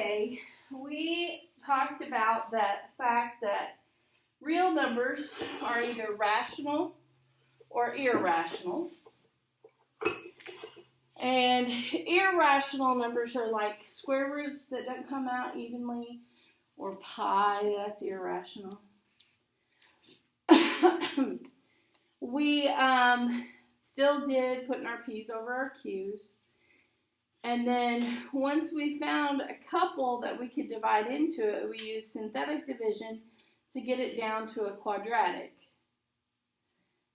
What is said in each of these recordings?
Okay, we talked about that fact that real numbers are either rational or irrational. And irrational numbers are like square roots that don't come out evenly, or pi, that's irrational. We still did putting our p's over our q's. And then once we found a couple that we could divide into it, we used synthetic division to get it down to a quadratic.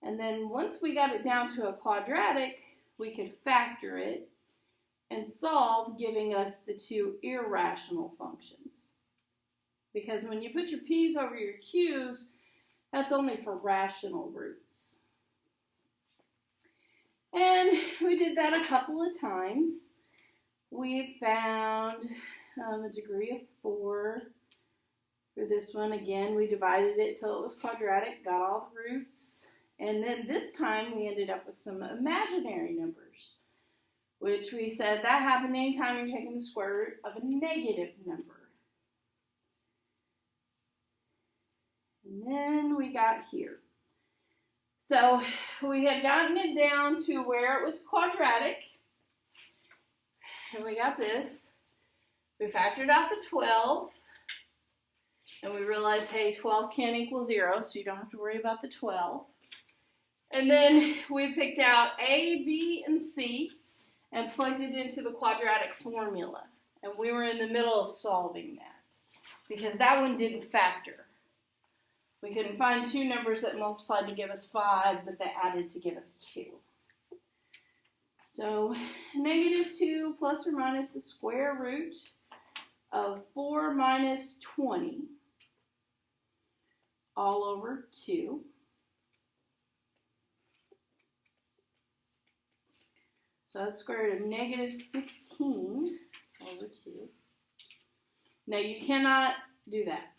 And then once we got it down to a quadratic, we could factor it and solve, giving us the two irrational functions. Because when you put your p's over your q's, that's only for rational roots. And we did that a couple of times. We found a degree of 4 for this one. Again, we divided it till it was quadratic, got all the roots. And then this time we ended up with some imaginary numbers, which we said that happened anytime you're taking the square root of a negative number. And then we got here. So we had gotten it down to where it was quadratic. And we got this. We factored out the 12. And we realized, hey, 12 can't equal 0, so you don't have to worry about the 12. And then we picked out A, B, and C and plugged it into the quadratic formula. And we were in the middle of solving that because that one didn't factor. We couldn't find two numbers that multiplied to give us 5, but that added to give us 2. So -2 plus or minus the square root of 4 minus 20 all over 2. So that's square root of -16 over 2. Now you cannot do that.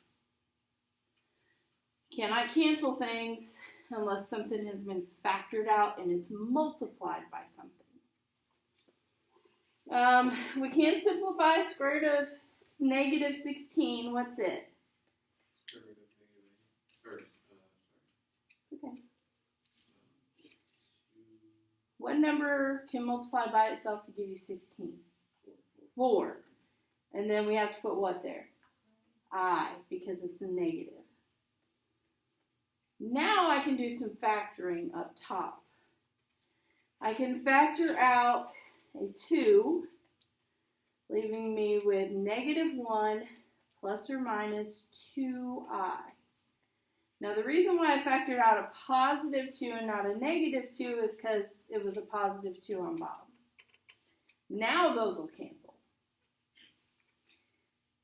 You cannot cancel things unless something has been factored out and it's multiplied by something. We can simplify square root of -16. What's it? Square root of Okay. What number can multiply by itself to give you 16? 4. And then we have to put what there? I, because it's a negative. Now I can do some factoring up top. I can factor out a 2, leaving me with -1 plus or minus 2i. Now the reason why I factored out a +2 and not a -2 is because it was a +2 on bottom. Now those will cancel.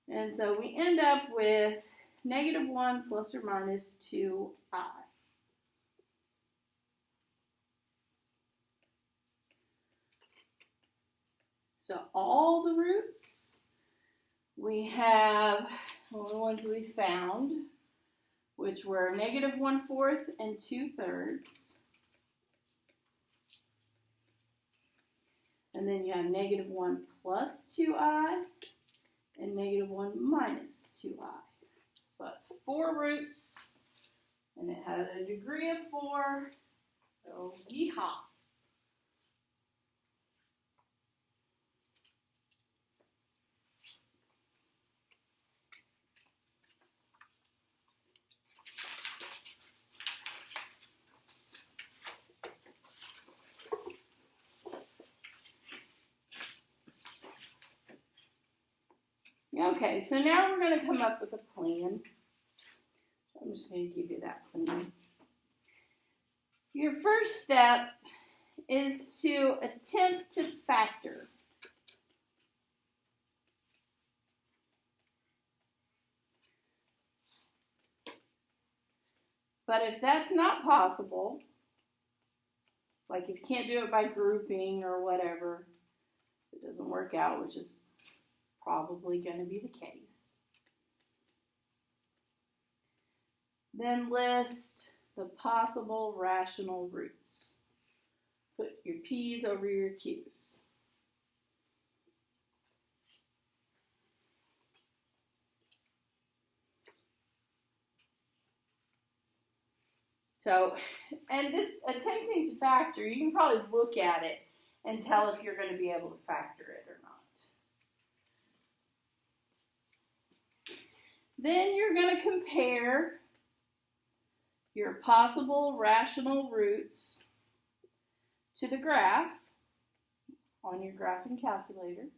And so we end up with -1 plus or minus 2i. So all the roots, we have all the ones we found, which were -1/4 and 2/3. And then you have -1 plus 2i and -1 minus 2i. So that's 4 roots, and it had a degree of 4, so yeehaw. Okay, so now we're going to come up with a plan. I'm just going to give you that plan. Your first step is to attempt to factor. But if that's not possible, like if you can't do it by grouping or whatever, it doesn't work out, which is probably going to be the case. Then list the possible rational roots. Put your P's over your Q's. So, and this attempting to factor, you can probably look at it and tell if you're going to be able to factor it or not. Then you're going to compare your possible rational roots to the graph on your graphing calculator.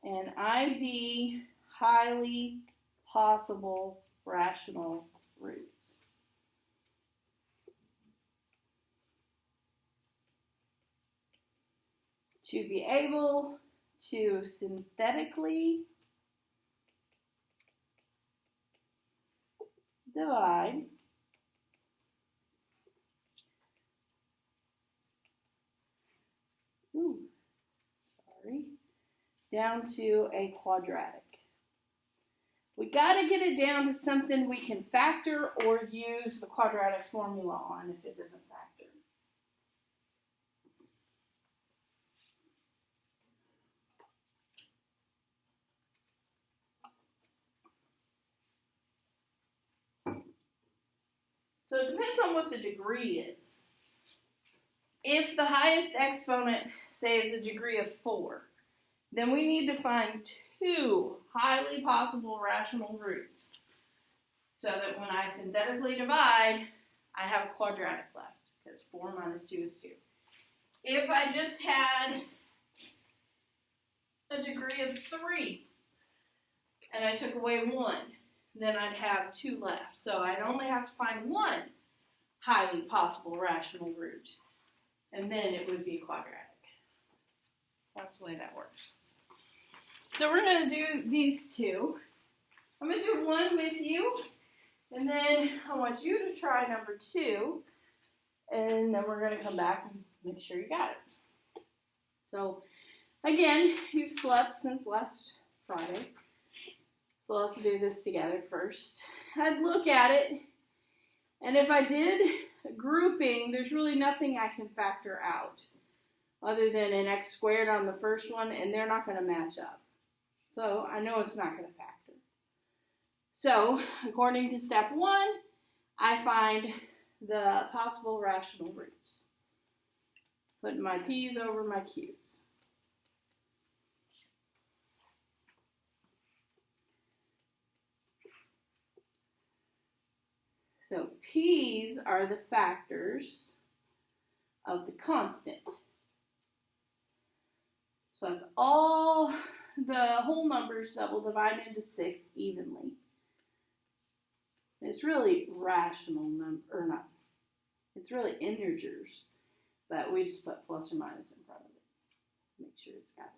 And ID highly possible rational roots. To be able to synthetically divide down to a quadratic. We got to get it down to something we can factor or use the quadratic formula on if it doesn't factor. So it depends on what the degree is. If the highest exponent, say, is a degree of 4, then we need to find 2 highly possible rational roots so that when I synthetically divide, I have a quadratic left because 4 minus 2 is 2. If I just had a degree of 3 and I took away 1, then I'd have 2 left. So I'd only have to find 1 highly possible rational root, and then it would be quadratic. That's the way that works. So we're going to do these 2. I'm going to do 1 with you, and then I want you to try number 2, and then we're going to come back and make sure you got it. So again, you've slept since last Friday, so let's do this together first. I'd look at it, and if I did grouping, there's really nothing I can factor out other than an x squared on the first one, and they're not going to match up. So I know it's not going to factor. So according to step 1, I find the possible rational roots. Putting my P's over my Q's. So P's are the factors of the constant. So that's all the whole numbers that will divide into 6 evenly. It's really rational number, or not. It's really integers, but we just put plus or minus in front of it. Make sure it's got it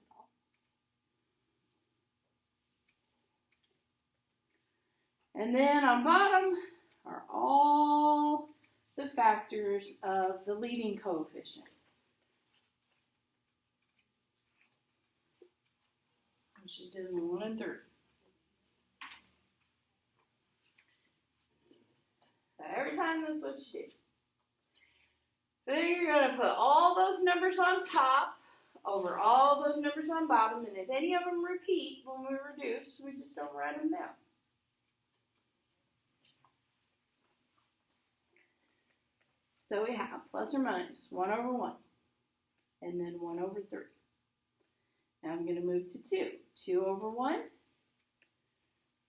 all. And then on bottom are all the factors of the leading coefficient. Which is doing 1 and 3. So every time that's what you do. Then you're going to put all those numbers on top over all those numbers on bottom, and if any of them repeat when we reduce, we just don't write them down. So we have plus or minus 1 over 1, and then 1 over 3. Now I'm going to move to 2. 2 over 1,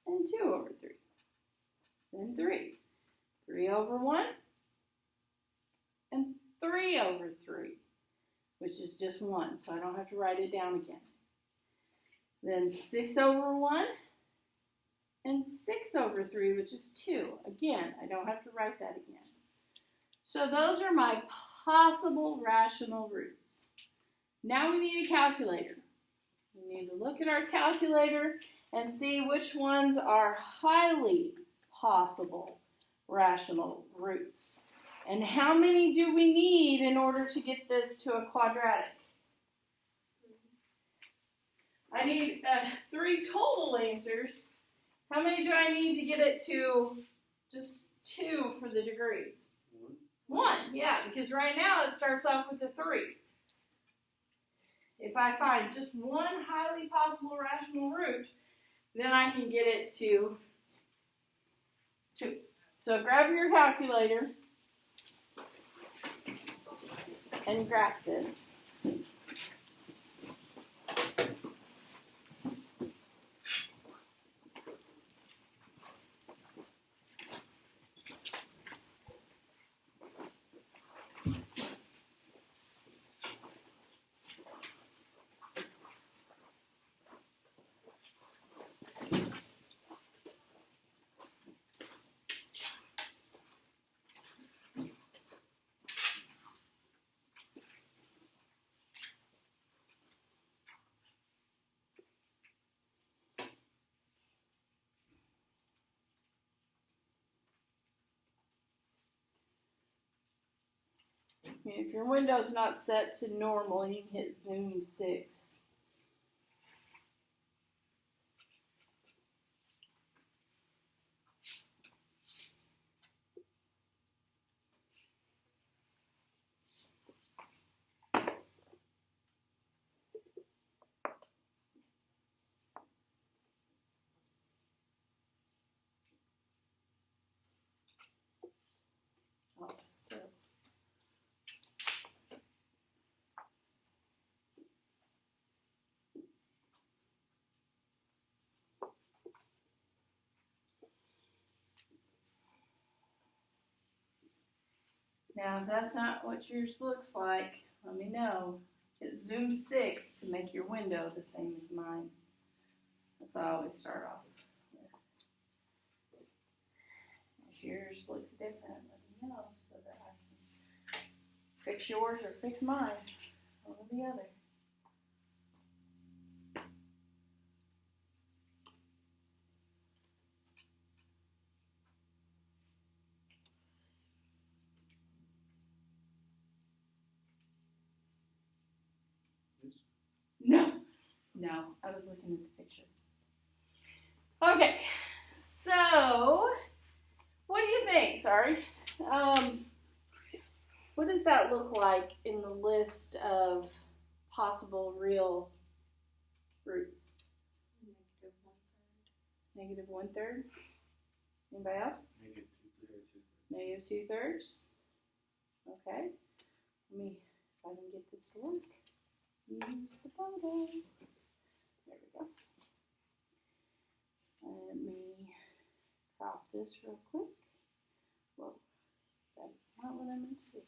and 2 over 3. Then 3. 3 over 1, and 3 over 3, which is just 1, so I don't have to write it down again. Then 6 over 1, and 6 over 3, which is 2. Again, I don't have to write that again. So those are my possible rational roots. Now we need a calculator. We need to look at our calculator and see which ones are highly possible rational roots. And how many do we need in order to get this to a quadratic? I need 3 total answers. How many do I need to get it to just 2 for the degree? 1, yeah, because right now it starts off with a 3. If I find just 1 highly possible rational root, then I can get it to 2. So grab your calculator and graph this. If your window's not set to normal, you can hit zoom 6. Oh, still. Now, if that's not what yours looks like, let me know. Hit zoom 6 to make your window the same as mine. That's how I always start off with. If yours looks different, let me know so that I can fix yours or fix mine. One or the other. No, I was looking at the picture. Okay, so what do you think? Sorry. What does that look like in the list of possible real roots? Negative 1/3. Anybody else? Negative 2/3. Okay. Let me, if I can get this to work, use the photo. There we go. Let me crop this real quick. Whoa, that's not what I meant to do.